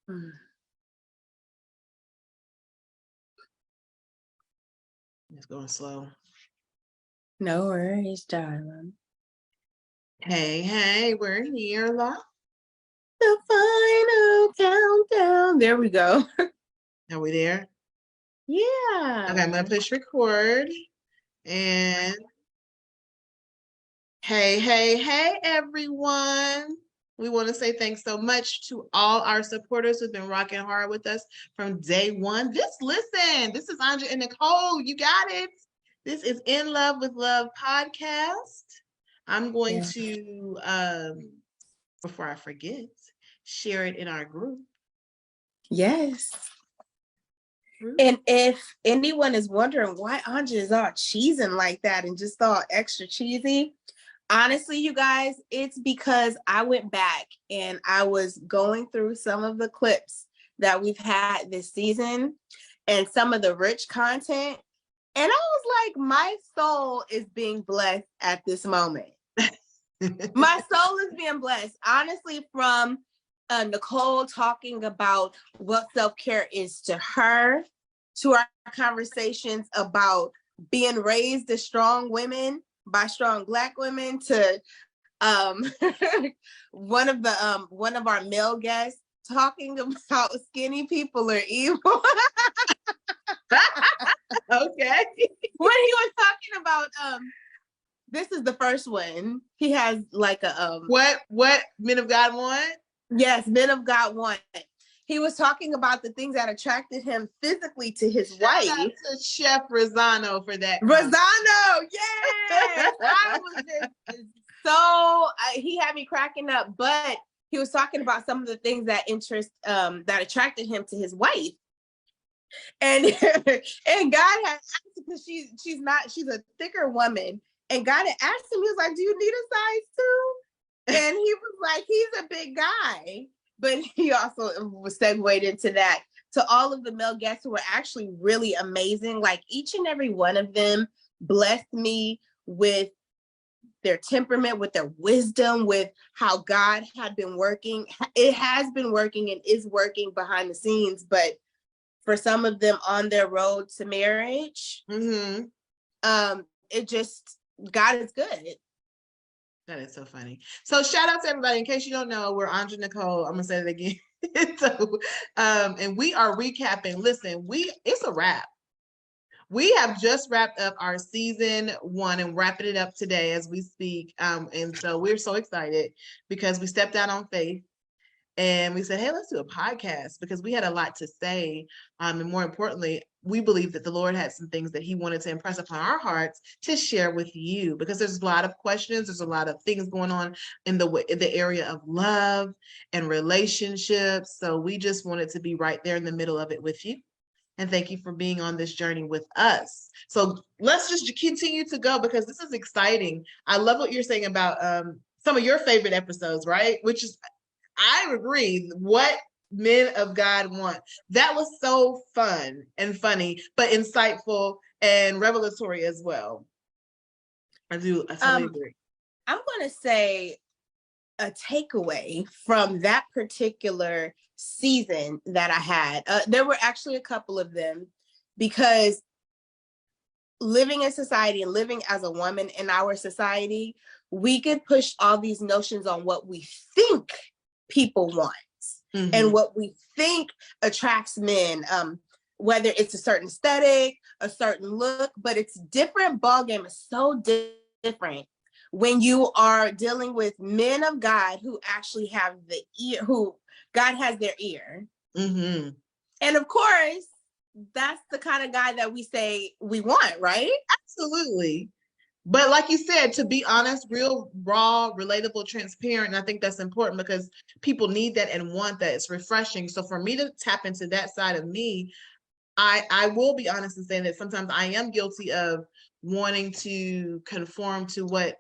Mm. It's going slow. No worries, darling. Hey, we're here, love. The final countdown. There we go. Are we there? Yeah. Okay, I'm gonna push record. And hey, everyone. We want to say thanks so much to all our supporters who've been rocking hard with us from day one. Just listen. This is Anja and Nicole. You got it. This is In Love with Love podcast. I'm going to, before I forget, share it in our group. Yes. And if anyone is wondering why Anja is all cheesing like that and just all extra cheesy, honestly, you guys, it's because I went back and I was going through some of the clips that we've had this season and some of the rich content. And I was like, my soul is being blessed at this moment. My soul is being blessed, honestly, from Nicole talking about what self-care is to her, to our conversations about being raised as strong women by strong Black women, to one of our male guests talking about skinny people are evil. Okay. When he was talking about this is the first one. He has like a what Men of God want? Yes, Men of God want. He was talking about the things that attracted him physically to his wife. Shout out to Chef Rosano for that. Rosano, yes. I was just he had me cracking up, but he was talking about some of the things that that attracted him to his wife. And and God had asked, because she's a thicker woman, and God had asked him, he was like, do you need a size 2? And he was like, he's a big guy. But he also was segued into that, to all of the male guests who were actually really amazing. Like each and every one of them blessed me with their temperament, with their wisdom, with how God had been working. It has been working and is working behind the scenes, but for some of them on their road to marriage, it just, God is good. That is so funny. So shout out to everybody. In case you don't know, we're Anja Nicole. I'm gonna say it again. So, and we are recapping. Listen, it's a wrap. We have just wrapped up our season 1 and wrapping it up today as we speak. And so we're so excited because we stepped out on faith. And we said, hey, let's do a podcast because we had a lot to say. And more importantly, we believe that the Lord had some things that he wanted to impress upon our hearts to share with you, because there's a lot of questions. There's a lot of things going on in the area of love and relationships. So we just wanted to be right there in the middle of it with you. And thank you for being on this journey with us. So let's just continue to go because this is exciting. I love what you're saying about some of your favorite episodes, right? Which is, I agree. What Men of God want. That was so fun and funny, but insightful and revelatory as well. I totally agree. I'm going to say a takeaway from that particular season that I had. There were actually a couple of them, because living in society and living as a woman in our society, we get pushed all these notions on what we think people want and what we think attracts men, whether it's a certain aesthetic, a certain look, but it's different. Ballgame is so different when you are dealing with men of God who actually have the ear, who God has their ear. And of course, that's the kind of guy that we say we want, right? Absolutely. But like you said, to be honest, real, raw, relatable, transparent, and I think that's important because people need that and want that. It's refreshing. So for me to tap into that side of me, I will be honest in saying that sometimes I am guilty of wanting to conform to what,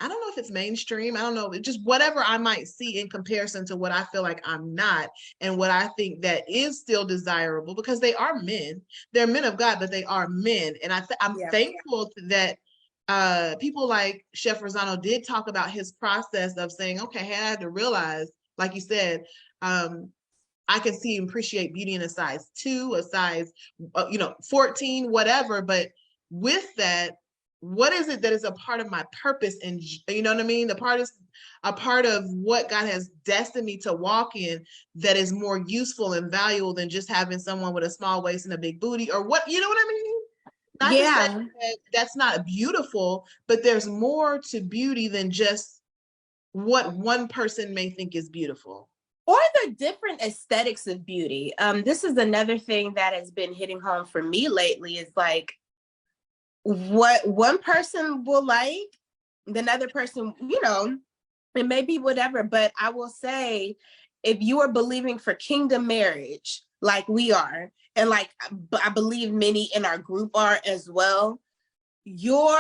I don't know if it's mainstream. I don't know, just whatever I might see in comparison to what I feel like I'm not and what I think that is still desirable, because they are men. They're men of God, but they are men. And I'm thankful that people like Chef Rosano did talk about his process of saying, okay, hey, I had to realize, like you said, I can see and appreciate beauty in a size 2, a size, 14, whatever. But with that, what is it that is a part of my purpose? And you know what I mean? The part is a part of what God has destined me to walk in that is more useful and valuable than just having someone with a small waist and a big booty, or what, you know what I mean? Not to say that that's not beautiful, but there's more to beauty than just what one person may think is beautiful. Or the different aesthetics of beauty. This is another thing that has been hitting home for me lately, is like what one person will like, another person, it may be whatever, but I will say, if you are believing for kingdom marriage, like we are, and like I believe many in our group are as well, your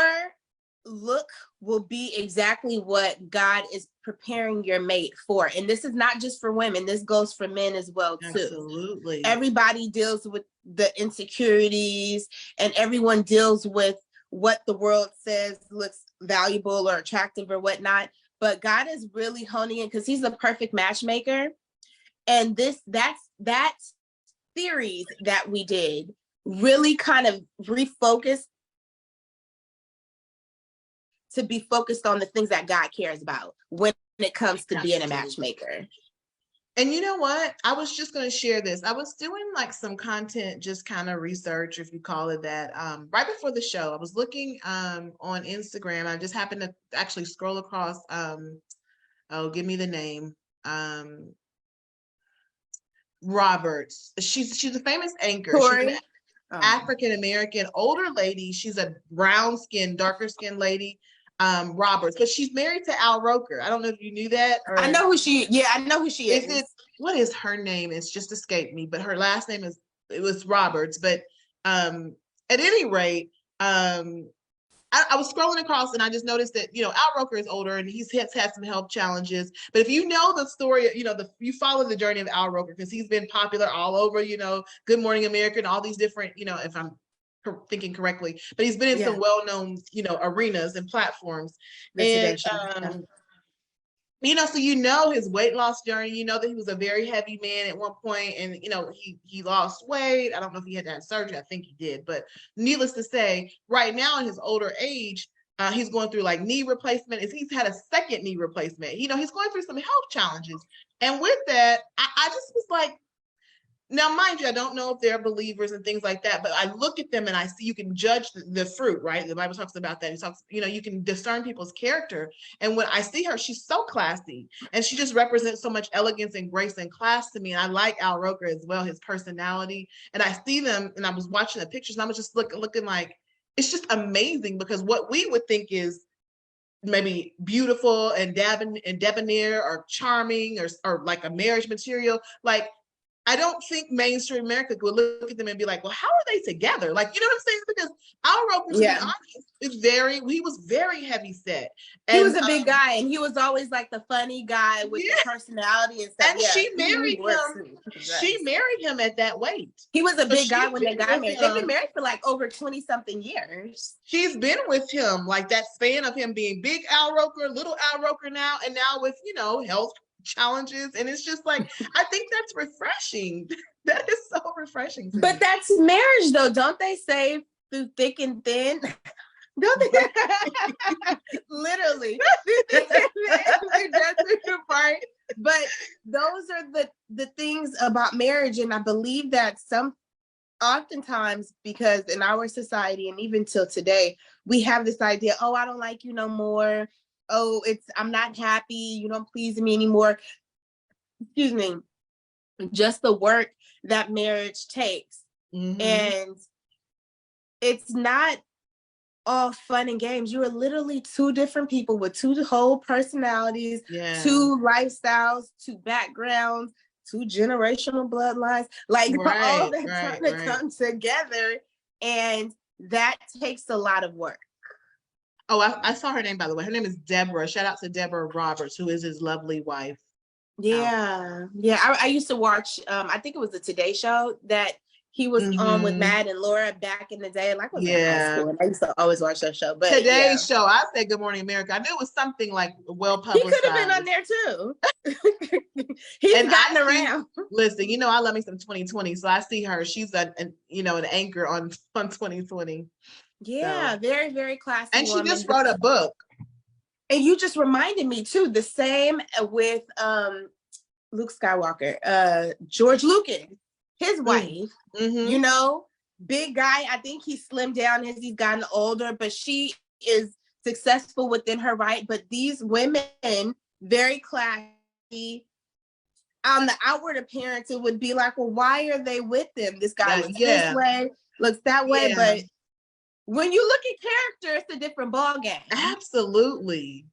look will be exactly what God is preparing your mate for. And this is not just for women, this goes for men as well too. Absolutely. Everybody deals with the insecurities, and everyone deals with what the world says looks valuable or attractive or whatnot. But God is really honing in, because he's the perfect matchmaker. And that series that we did really kind of refocused to be focused on the things that God cares about when it comes to being a matchmaker. And you know what? I was just going to share this. I was doing like some content, just kind of research, if you call it that, right before the show. I was looking on Instagram. I just happened to actually scroll across, give me the name. Roberts. She's a famous anchor. Tori? She's an African-American older lady. She's a brown skinned, darker skinned lady. Roberts, but she's married to Al Roker. I don't know if you knew that. Or I know who she is. What is her name? It's just escaped me, but her last name it was Roberts. But at any rate, I was scrolling across and I just noticed that, Al Roker is older and he's had some health challenges. But if you know the story, you follow the journey of Al Roker, because he's been popular all over, Good Morning America and all these different, if I'm thinking correctly, but he's been in some well-known, arenas and platforms. And so his weight loss journey, that he was a very heavy man at one point, and he lost weight. I don't know if he had to have surgery. I think he did, but needless to say, right now in his older age, he's going through like knee replacement. He's had a second knee replacement. He's going through some health challenges, and with that, I just was like, now, mind you, I don't know if they're believers and things like that, but I look at them and I see, you can judge the fruit, right? The Bible talks about that. It talks, you can discern people's character. And when I see her, she's so classy, and she just represents so much elegance and grace and class to me. And I like Al Roker as well, his personality. And I see them, and I was watching the pictures, and I was just looking like, it's just amazing, because what we would think is maybe beautiful and debonair or charming or like a marriage material, like, I don't think mainstream America would look at them and be like, well, how are they together? Like, you know what I'm saying? Because Al Roker, to be honest, he was very heavy set. And, he was a big guy, and he was always like the funny guy with the personality and stuff. And she married him. She married him at that weight. He was a big guy when they got married. They've been married for like over 20-something years. She's been with him, like that span of him being big Al Roker, little Al Roker now, and now with, health challenges. And it's just like, I think that's refreshing. That is so refreshing to me. That's marriage though, don't they say, through thick and thin? Don't they? Literally. But those are the things about marriage. And I believe that oftentimes, because in our society and even till today, we have this idea, oh, I don't like you no more. Oh, I'm not happy. You don't please me anymore. Excuse me. Just the work that marriage takes. Mm-hmm. And it's not all fun and games. You are literally two different people with two whole personalities, two lifestyles, two backgrounds, two generational bloodlines, like all that trying to come together. And that takes a lot of work. Oh, I saw her name, by the way. Her name is Deborah. Shout out to Deborah Roberts, who is his lovely wife. Yeah. I used to watch, I think it was the Today Show that He was on with Mhm. Matt and Laura back in the day. Like, I was in high Yeah. school, and I used to always watch that show. But yeah, Today's show, I said Good Morning America. I knew it was something like well he could have been on publicized. there too. He's And gotten I see, around. listen, you know, I love me some 2020. So I see her. She's an anchor on 2020. Yeah, So, very, very classy and she woman. just wrote a book. And you just reminded me too, the same with Luke Skywalker, George Lucas, his wife, Mm-hmm. you know, big guy. I think he slimmed down as he's gotten older, but she is successful within her right. But these women, very classy. On the outward appearance, it would be like, well, why are they with them? This guy looks this Yeah. way, looks that way. Yeah. But when you look at character, it's a different ballgame. Absolutely.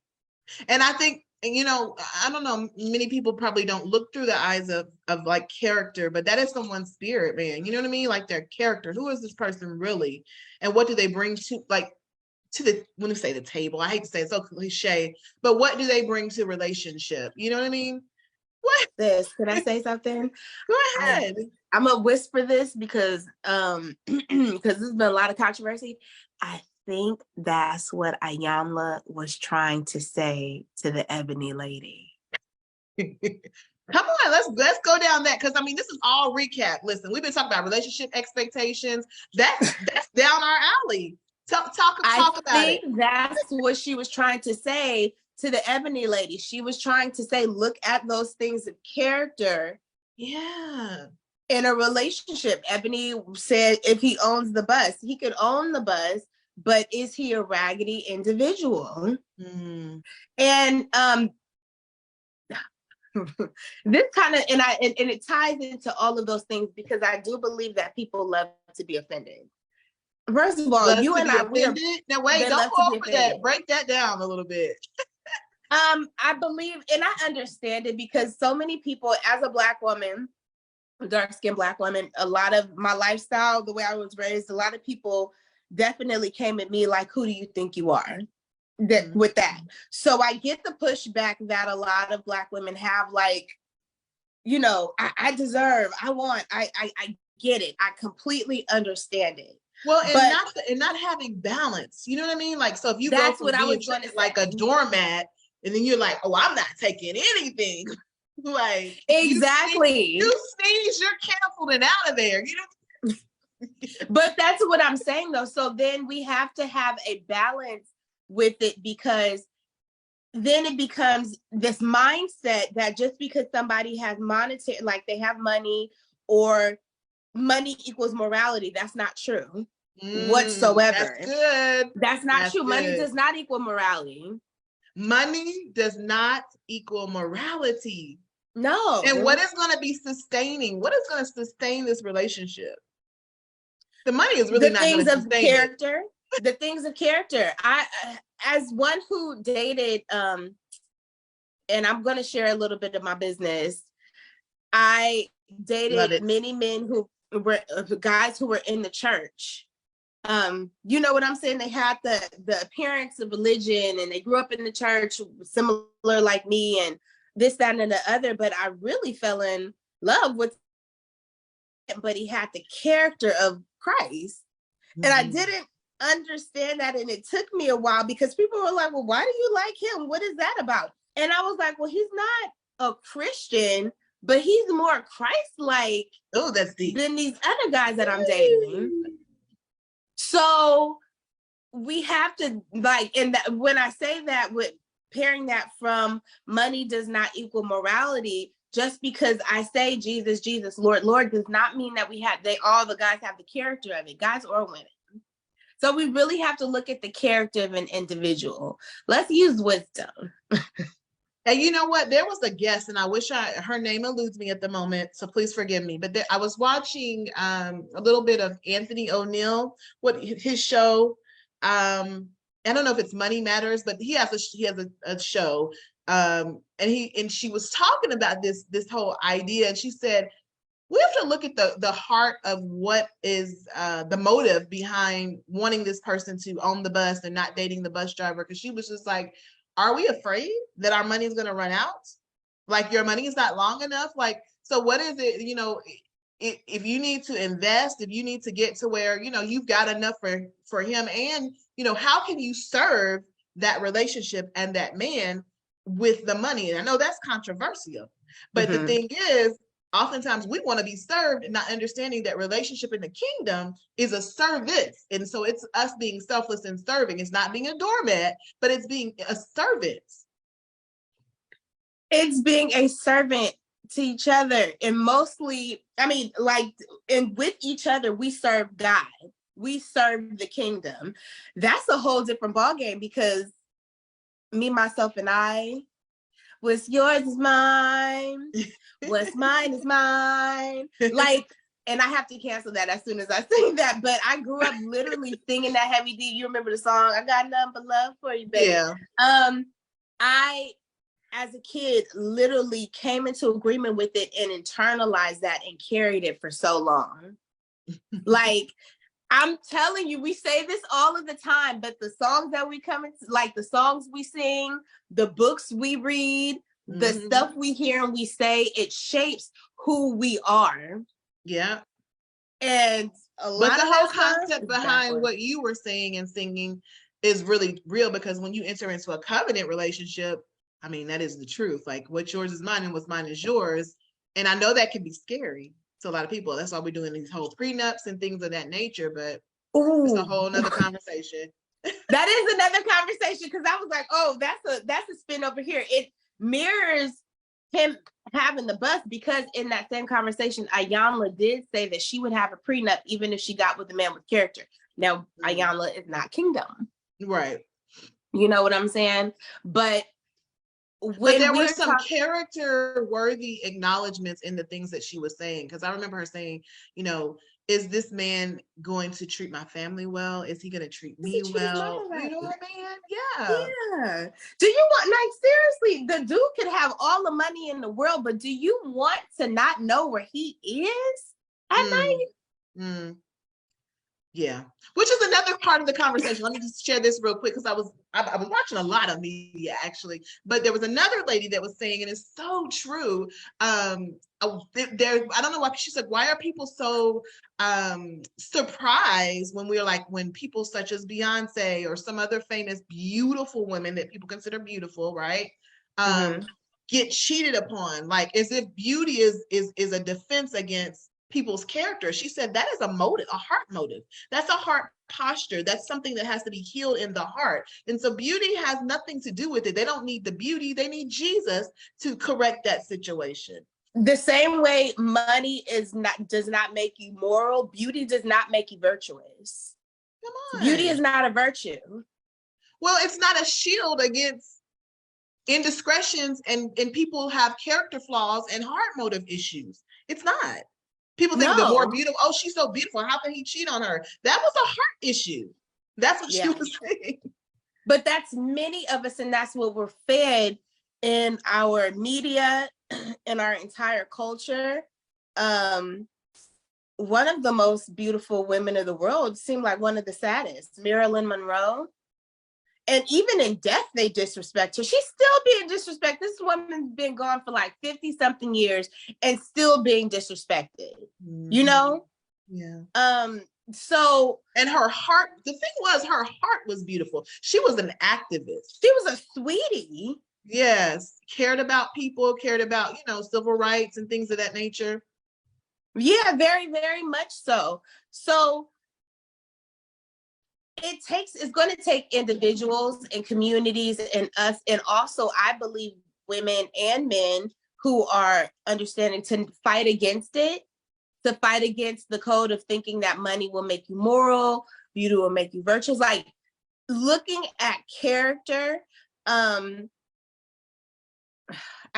And I think, I don't know, many people probably don't look through the eyes of like character, but that is someone's spirit, man. You know what I mean? Like their character. Who is this person really? And what do they bring to when we say the table? I hate to say it's so cliche, but what do they bring to relationship? You know what I mean? What? Can I say something? Go ahead. I'm gonna whisper this because there's been a lot of controversy. I think that's what Ayamla was trying to say to the Ebony lady. Come on, let's go down that, because I mean this is all recap. Listen, we've been talking about relationship expectations. That's down our alley. Talk about it. I think that's what she was trying to say to the Ebony lady. She was trying to say, look at those things of character. Yeah. In a relationship, Ebony said if he owns the bus, he could own the bus, but is he a raggedy individual? Mm. And this kind of and it ties into all of those things, because I do believe that people love to be offended. First of all, you and I, we are. Now wait, don't go over that. Break that down a little bit. I believe, and I understand it, because so many people, as a Black woman, dark-skinned Black woman, a lot of my lifestyle, the way I was raised, a lot of people definitely came at me like, who do you think you are? With that. So I get the pushback that a lot of Black women have, like, I deserve, I want, I get it. I completely understand it. Well, and not having balance. You know what I mean? Like, so if you go from being treated like a doormat, and then you're like, oh, I'm not taking anything. Like, exactly. You sneeze, you're canceled and out of there. But that's what I'm saying though. So then we have to have a balance with it, because then it becomes this mindset that just because somebody has monetary, like they have money, or money equals morality. That's not true whatsoever. That's good. That's not true. Good. Money does not equal morality. Money does not equal morality. No. And what is going to be sustaining? What is going to sustain this relationship? The money is really not going to sustain character. The things of character. I, as one who dated, and I'm going to share a little bit of my business. I dated many men who were guys who were in the church. You know what I'm saying? They had the appearance of religion, and they grew up in the church, similar like me, and this, that, and the other. But I really fell in love with him, but he had the character of Christ. Mm-hmm. And I didn't understand that. And it took me a while, because people were like, well, why do you like him? What is that about? And I was like, well, he's not a Christian, but he's more Christ-like that's deep. Than these other guys that I'm dating. So we have to, like, and that, when I say that, with pairing that from money does not equal morality, just because I say Jesus, Jesus, Lord, Lord, does not mean that all the guys have the character of it, guys or women. So we really have to look at the character of an individual. Let's use wisdom. And you know what? There was a guest, and I wish her name eludes me at the moment, so please forgive me. But I was watching a little bit of Anthony O'Neill, his show. I don't know if it's Money Matters, but he has a show. And she was talking about this whole idea, and she said, we have to look at the heart of what is the motive behind wanting this person to own the bus and not dating the bus driver. Because she was just like, are we afraid that our money is going to run out? Like, your money is not long enough? Like, so what is it? if you need to invest, if you need to get to where, you've got enough for him, and, how can you serve that relationship and that man with the money? And I know that's controversial, but the thing is, oftentimes we want to be served, not understanding that relationship in the kingdom is a service. And so it's us being selfless and serving. It's not being a doormat, but it's being a service. It's being a servant to each other. And mostly, and with each other, we serve God. We serve the kingdom. That's a whole different ballgame, because me, myself, and I, what's yours is mine. What's mine is mine. And I have to cancel that as soon as I sing that. But I grew up literally singing that Heavy D. You remember the song? I got nothing but love for you, baby. Yeah. I, as a kid, literally came into agreement with it and internalized that and carried it for so long. I'm telling you, we say this all of the time, but the songs that we come into, the songs we sing, the books we read, the stuff we hear and we say, it shapes who we are. Yeah. And but the whole concept behind what you were saying and singing is really real, because when you enter into a covenant relationship, that is the truth. What's yours is mine and what's mine is yours. And I know that can be scary to a lot of people. That's why we're doing these whole prenups and things of that nature, but it's a whole nother conversation. That is another conversation, because I was like, oh, that's a spin over here. It mirrors him having the bus, because in that same conversation, Ayanla did say that she would have a prenup even if she got with a man with character. Now, Ayanla is not kingdom. Right. You know what I'm saying? But there were some character worthy acknowledgments in the things that she was saying. Because I remember her saying, is this man going to treat my family well? Is he going to treat me well? You know what I mean? Yeah. Yeah. Do you want, seriously, the dude could have all the money in the world, but do you want to not know where he is at night? Yeah, which is another part of the conversation. Let me just share this real quick, because I was watching a lot of media, actually, but there was another lady that was saying, and it's so true. I don't know why, she said, why are people so surprised when people such as Beyonce or some other famous beautiful women that people consider beautiful, right? Get cheated upon, as if beauty is a defense against people's character. She said that is a motive, a heart motive. That's a heart posture. That's something that has to be healed in the heart. And so beauty has nothing to do with it. They don't need the beauty. They need Jesus to correct that situation. The same way money does not make you moral, beauty does not make you virtuous. Come on. Beauty is not a virtue. Well, it's not a shield against indiscretions, and people have character flaws and heart motive issues. It's not. People think the more beautiful, oh, she's so beautiful, how can he cheat on her? That was a heart issue. That's what she was saying. But that's many of us, and that's what we're fed in our media, in our entire culture. One of the most beautiful women of the world seemed like one of the saddest, Marilyn Monroe. And even in death, they disrespect her. She's still being disrespected. This woman's been gone for 50 something years and still being disrespected, Yeah. So, and her heart, the thing was, her heart was beautiful. She was an activist. She was a sweetie. Yes. Cared about people, cared about, civil rights and things of that nature. Yeah, very, very much so. So, it's going to take individuals and communities and us, and also I believe women and men who are understanding to fight against it, to fight against the code of thinking that money will make you moral, beauty will make you virtuous. Looking at character, I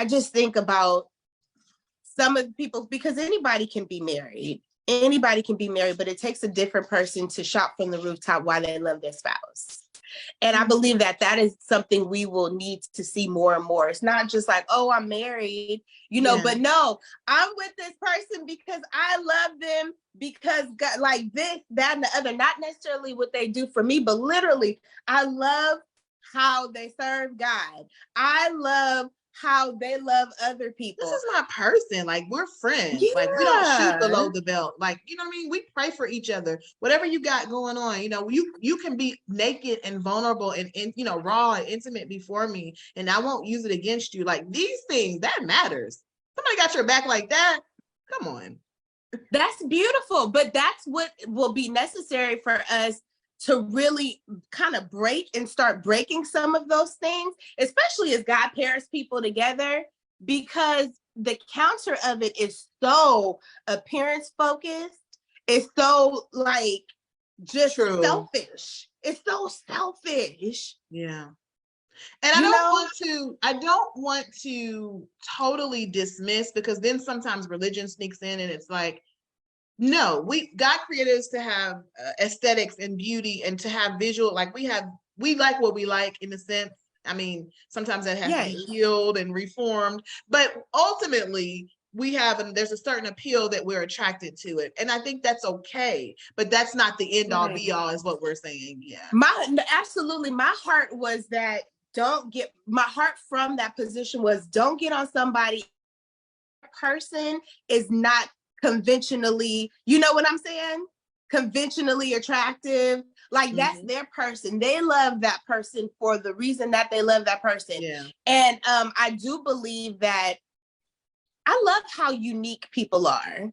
just think about some of the people, because anybody can be married. Anybody can be married, but it takes a different person to shout from the rooftop why they love their spouse. And I believe that is something we will need to see more and more. It's not just oh, I'm married, but no, I'm with this person because I love them, because God, this, that, and the other, not necessarily what they do for me, but literally, I love how they serve God. I love how they love other This people. is my person. Like, we're friends. Yeah. Like, we don't shoot below the belt. Like, you know what I mean? We pray for each other. Whatever you got going on, you know, you can be naked and vulnerable and you know, raw and intimate before me, and I won't use it against you. Like, these things, that matters. Somebody got your back like that. Come on. That's beautiful, but that's what will be necessary for us to really kind of break and start breaking some of those things, especially as God pairs people together, because the counter of it is so appearance focused. It's so like just True. selfish. It's so selfish. Yeah. And I don't want to totally dismiss, because then sometimes religion sneaks in and it's like, no, God created us to have aesthetics and beauty and to have visual, like we like what we like, in a sense. I mean, sometimes that has to be healed and reformed, but ultimately there's a certain appeal that we're attracted to it. And I think that's okay, but that's not the end all be all, is what we're saying. Yeah. Absolutely. My heart was that my heart from that position was, don't get on somebody person is not conventionally, you know what I'm saying? Conventionally attractive. Like, that's their person. They love that person for the reason that they love that person. Yeah. And I do believe that I love how unique people are.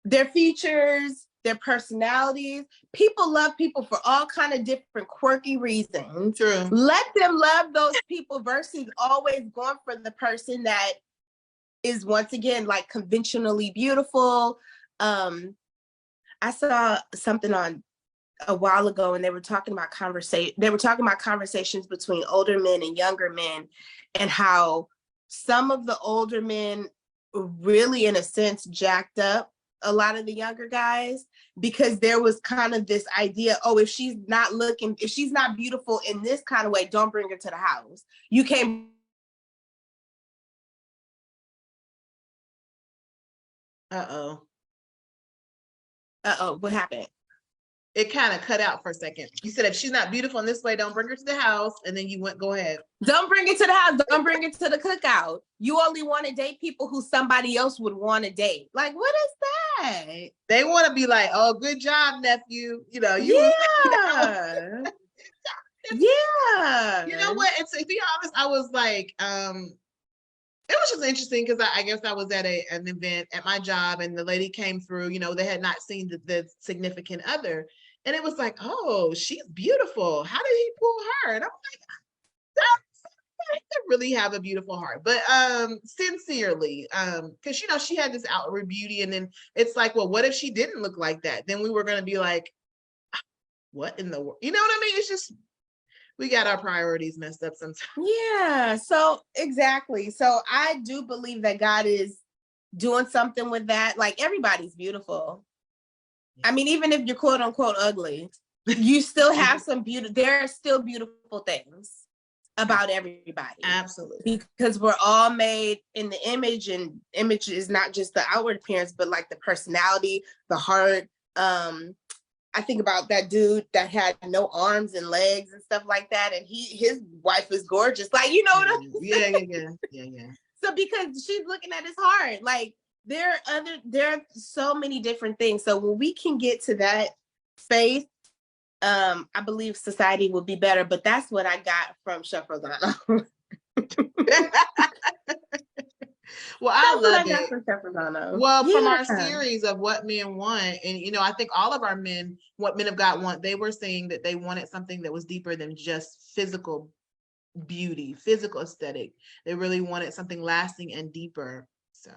Their features, their personalities. People love people for all kind of different quirky reasons. True. Let them love those people versus always going for the person that is, once again, like, conventionally beautiful. I saw something on a while ago, and they were talking about conversations between older men and younger men, and how some of the older men really, in a sense, jacked up a lot of the younger guys, because there was kind of this idea, oh, if she's not beautiful in this kind of way, don't bring her to the house. You can't. Uh-oh, what happened? it kind of cut out for a second. You said if she's not beautiful in this way, don't bring her to the house, and then you go ahead. Don't bring it to the house. Don't bring it to the cookout. You only want to date people who somebody else would want to date. Like, what is that? They want to be like, oh, good job, nephew. You know, yeah. Yeah. You know what? And to be honest, I was like, it was just interesting, because I guess I was at an event at my job, and the lady came through, you know, they had not seen the significant other. And it was like, oh, she's beautiful. How did he pull her? And I'm like, I really have a beautiful heart. But sincerely, because, you know, she had this outward beauty, and then it's like, well, what if she didn't look like that? Then we were going to be like, what in the world? You know what I mean? It's just, we got our priorities messed up sometimes. Yeah, so exactly. So I do believe that God is doing something with that. Like, everybody's beautiful. I mean, even if you're quote unquote ugly, you still have some beauty. There are still beautiful things about everybody. Absolutely. Because we're all made in the image, and image is not just the outward appearance, but like the personality, the heart. I think about that dude that had no arms and legs and stuff like that, and his wife is gorgeous. Like, you know what I'm saying? Yeah. So because she's looking at his heart, like, there are so many different things. So when we can get to that space, I believe society will be better. But that's what I got from Chef Rosanna. Well, I love it. Well, yeah. From our series of What Men Want, and, you know, I think all of our men, what men of God want, they were saying that they wanted something that was deeper than just physical beauty, physical aesthetic. They really wanted something lasting and deeper. So,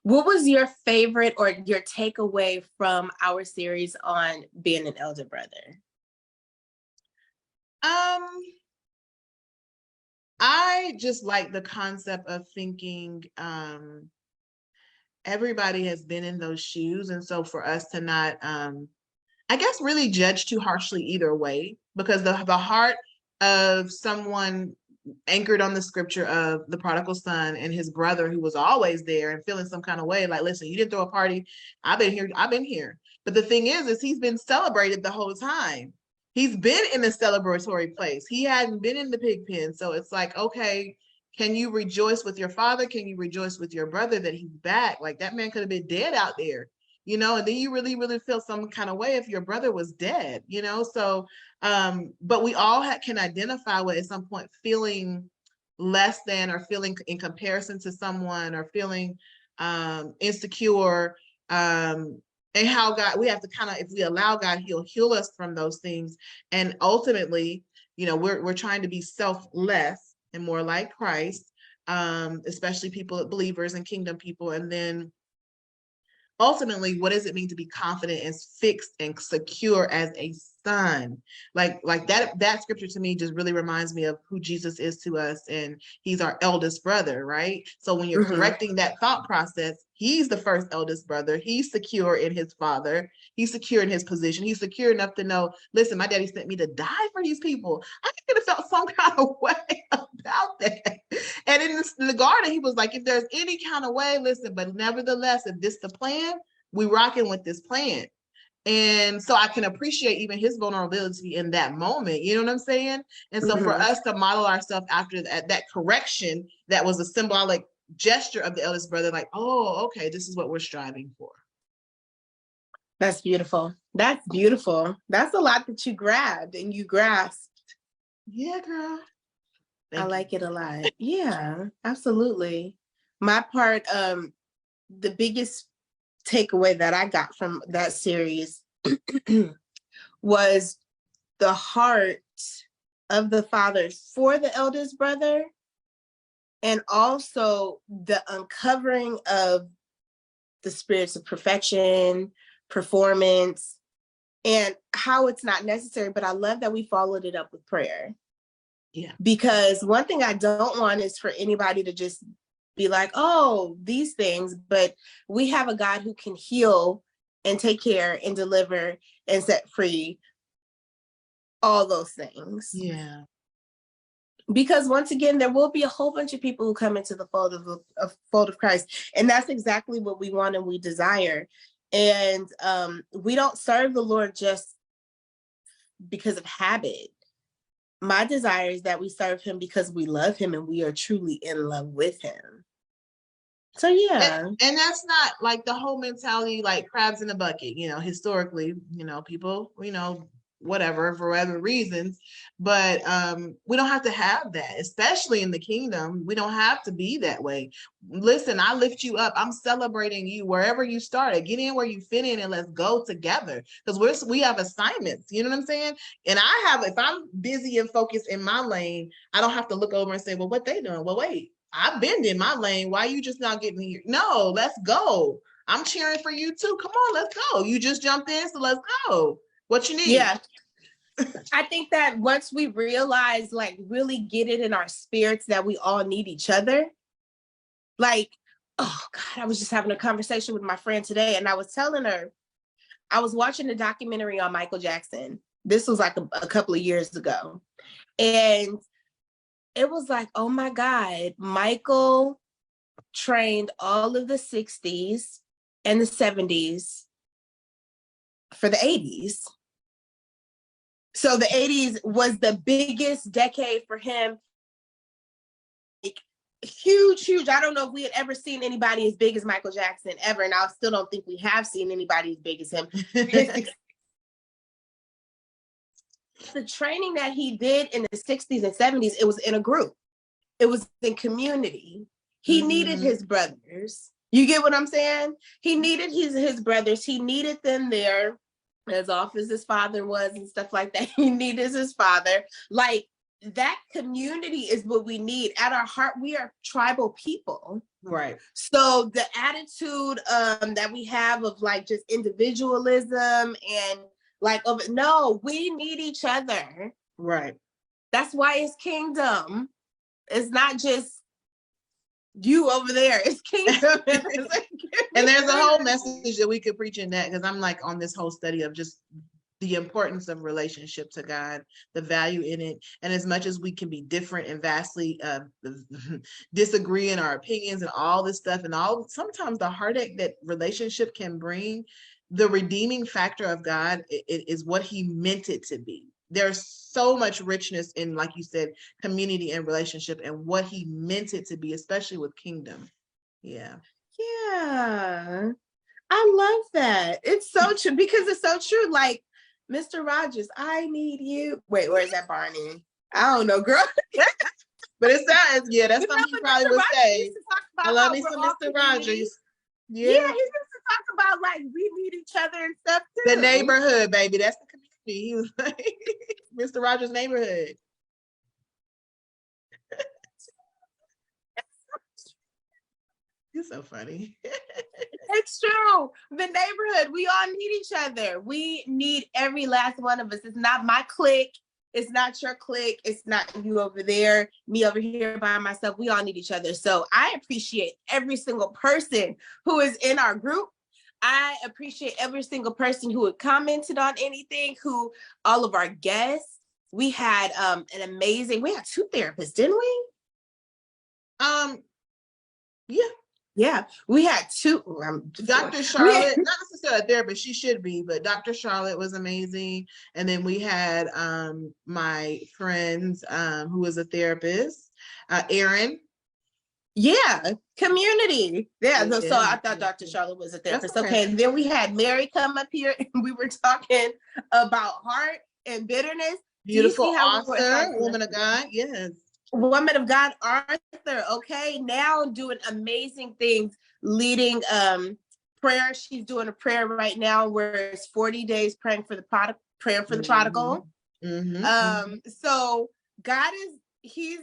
what was your favorite or your takeaway from our series on being an elder brother? I just like the concept of thinking everybody has been in those shoes. And so for us to not, I guess, really judge too harshly either way, because the heart of someone anchored on the scripture of the prodigal son and his brother who was always there and feeling some kind of way, like, listen, you didn't throw a party. I've been here. But the thing is he's been celebrated the whole time. He's been in a celebratory place. He hadn't been in the pig pen. So it's like, okay, Can you rejoice with your father? Can you rejoice with your brother that he's back? Like, that man could have been dead out there, and then you really, really feel some kind of way if your brother was dead, So, but we all can identify with at some point feeling less than, or feeling in comparison to someone, or feeling insecure, and how God, we have to kind of, if we allow God, he'll heal us from those things. And ultimately, we're trying to be selfless and more like Christ, especially believers and kingdom people. And then ultimately, what does it mean to be confident and fixed and secure as a son? Like that scripture to me just really reminds me of who Jesus is to us, and he's our eldest brother, right? So when you're correcting that thought process, he's the first eldest brother. He's secure in his father. He's secure in his position. He's secure enough to know, listen, my daddy sent me to die for these people. I could have felt some kind of way about that. And in the garden, he was like, if there's any kind of way, listen, but nevertheless, if this the plan, we rocking with this plan. And so I can appreciate even his vulnerability in that moment. You know what I'm saying? And so for us to model ourselves after that correction, that was a symbolic gesture of the eldest brother, like, oh, okay, this is what we're striving for. That's beautiful. That's beautiful. That's a lot that you grabbed and you grasped. Yeah, girl. I like it a lot. Yeah, absolutely. My part, the biggest takeaway that I got from that series was the heart of the father for the eldest brother, and also the uncovering of the spirits of perfection, performance, and how it's not necessary. But I love that we followed it up with prayer. Yeah. Because one thing I don't want is for anybody to just be like, oh, these things, but we have a God who can heal and take care and deliver and set free all those things. Yeah. Because once again, there will be a whole bunch of people who come into the fold of Christ. And that's exactly what we want and we desire. And we don't serve the Lord just because of habit. My desire is that we serve him because we love him and we are truly in love with him. So yeah. And that's not like the whole mentality, like crabs in a bucket, historically, people, whatever, for whatever reasons, but we don't have to have that, especially in the kingdom. We don't have to be that way. Listen, I lift you up. I'm celebrating you wherever you started. Get in where you fit in and let's go together, because we have assignments, you know what I'm saying? And if I'm busy and focused in my lane, I don't have to look over and say, well, what they doing? Well, wait, I've been in my lane. Why you just not getting here? No, let's go. I'm cheering for you too. Come on, let's go. You just jumped in, so let's go. What you need? Yeah. I think that once we realize, like, really get it in our spirits that we all need each other. Like, oh God, I was just having a conversation with my friend today, and I was telling her, I was watching a documentary on Michael Jackson. This was like a couple of years ago. And it was like, oh my God, Michael trained all of the 60s and the 70s for the 80s. So the 80s was the biggest decade for him. Like, huge. I don't know if we had ever seen anybody as big as Michael Jackson ever. And I still don't think we have seen anybody as big as him. The training that he did in the 60s and 70s, it was in a group. It was in community. He needed his brothers. You get what I'm saying? He needed his brothers. He needed them there, as off as his father was and stuff like that. He needed his father. Like, that community is what we need. At our heart, we are tribal people. Right. So the attitude that we have of like just individualism and like, no, we need each other. Right. That's why it's kingdom. It's not just you over there. It's kingdom. And there's a whole message that we could preach in that, because I'm like on this whole study of just the importance of relationship to God, the value in it. And as much as we can be different and vastly disagree in our opinions and all this stuff, and sometimes the heartache that relationship can bring, the redeeming factor of God is what he meant it to be. there's so much richness in, like you said, community and relationship and what he meant it to be, especially with kingdom. Yeah. Yeah. I love that. It's so true because it's so true. Like, Mr. Rogers, I need you. Wait, where's that Barney? I don't know, girl. But it sounds, yeah, that's something he probably Mr. would Rogers say. used to talk about I love how me we're some all Mr. community. Rogers. Yeah, Yeah. he used to talk about like we need each other and stuff The too. neighborhood, baby. That's the community. He was like Mr. Rogers' neighborhood. You're so funny. It's true. The neighborhood, we all need each other. We need every last one of us. It's not my clique. It's not your clique. It's not you over there, me over here by myself. We all need each other. So I appreciate every single person who is in our group. I appreciate every single person who had commented on anything, who all of our guests. We had we had 2 therapists, didn't we? Yeah. Yeah, we had 2. Dr. Charlotte, not necessarily a therapist, she should be, but Dr. Charlotte was amazing. And then we had my friends who was a therapist, Erin. Yeah, community. Yeah, so I thought Dr. Yeah. Charlotte was a therapist. That's okay. Okay, and then we had Mary come up here and we were talking about heart and bitterness. Beautiful author, woman of God. Yes. Woman of God, Arthur. Okay, now doing amazing things, leading prayer. She's doing a prayer right now where it's 40 days praying for the prodigal, praying for the prodigal. So God he's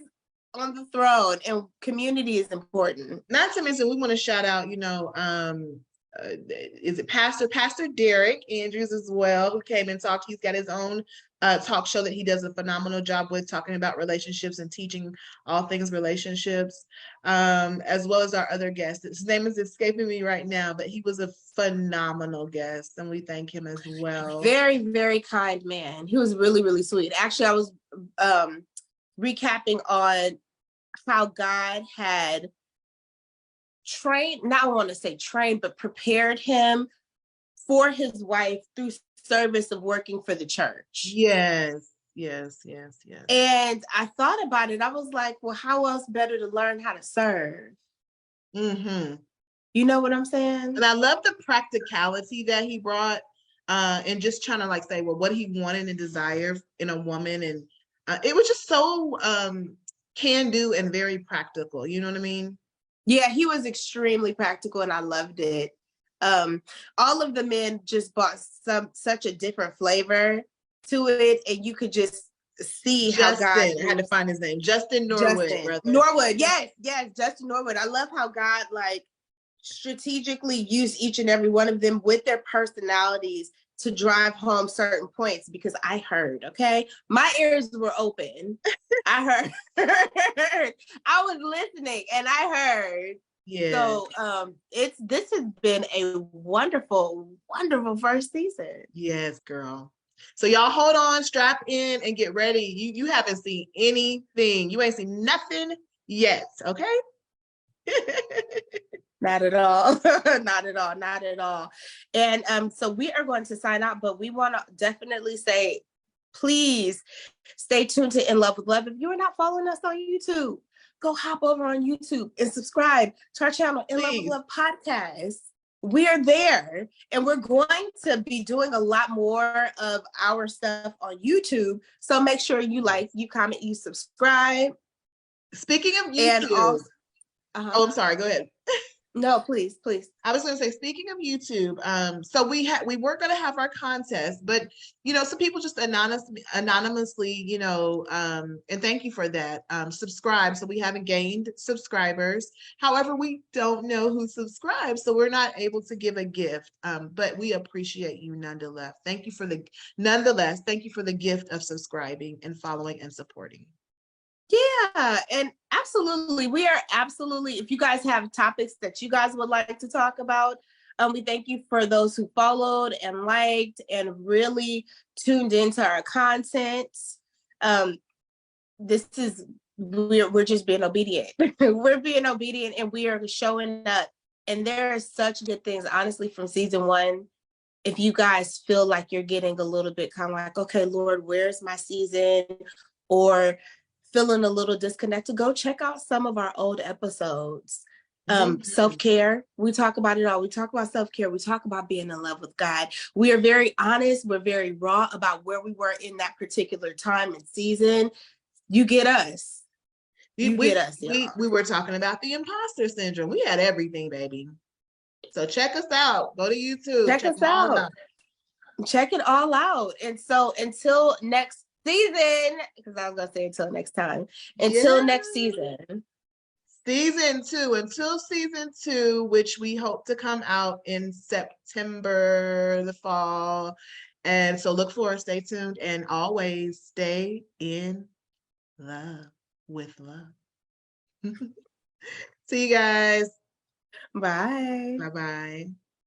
on the throne, and community is important. Not to mention, we want to shout out, is it Pastor Derek Andrews as well, who came and talked. He's got his own talk show that he does a phenomenal job with, talking about relationships and teaching all things relationships, as well as our other guest. His name is escaping me right now, but he was a phenomenal guest, and we thank him as well. Very, very kind man. He was really, really sweet. Actually, I was recapping on how God had but prepared him for his wife through service of working for the church. Yes. And I thought about it. I was like, well, how else better to learn how to serve? Mm-hmm. You know what I'm saying? And I love the practicality that he brought, and just trying to say, well, what he wanted and desired in a woman. And it was just so can do and very practical. You know what I mean? Yeah, he was extremely practical and I loved it. All of the men just brought such a different flavor to it, and you could just see how God I had to find his name. Justin Norwood. Norwood, yes, Justin Norwood. I love how God strategically used each and every one of them with their personalities to drive home certain points, because I heard, okay? My ears were open. I heard. I was listening and I heard. Yeah. So this has been a wonderful, wonderful first season. Yes, girl. So y'all hold on, strap in, and get ready. You haven't seen anything. You ain't seen nothing yet, okay? Not at all. Not at all. And so we are going to sign out, but we want to definitely say, please stay tuned to In Love with Love. If you are not following us on YouTube, go hop over on YouTube and subscribe to our channel, In Love with Love Podcast. We are there, and we're going to be doing a lot more of our stuff on YouTube. So make sure you like, you comment, you subscribe. Speaking of YouTube, and also, I'm sorry, go ahead. No, please. I was going to say, speaking of YouTube, so we were going to have our contest, but some people just anonymously, and thank you for that, subscribe. So we haven't gained subscribers. However, we don't know who subscribed, so we're not able to give a gift. But we appreciate you nonetheless. Thank you for the gift of subscribing and following and supporting. Yeah, and absolutely. If you guys have topics that you guys would like to talk about, we thank you for those who followed and liked and really tuned into our content. We're just being obedient. We're being obedient, and we are showing up. And there are such good things, honestly, from season 1. if you guys feel like you're getting a little bit kind of like, okay, Lord, where's my season? Or feeling a little disconnected, go check out some of our old episodes. Self-care, we talk about it all. We talk about self-care. We talk about being in love with God. We are very honest. We're very raw about where we were in that particular time and season. You get us. You get us. We were talking about the imposter syndrome. We had everything, baby. So check us out. Go to YouTube. Check us out. Check it all out. And so until next season, because I was gonna say until next time. Until next season. Season 2, until season 2, which we hope to come out in September, the fall. And so look forward, stay tuned, and always stay in love with love. See you guys. Bye. Bye-bye.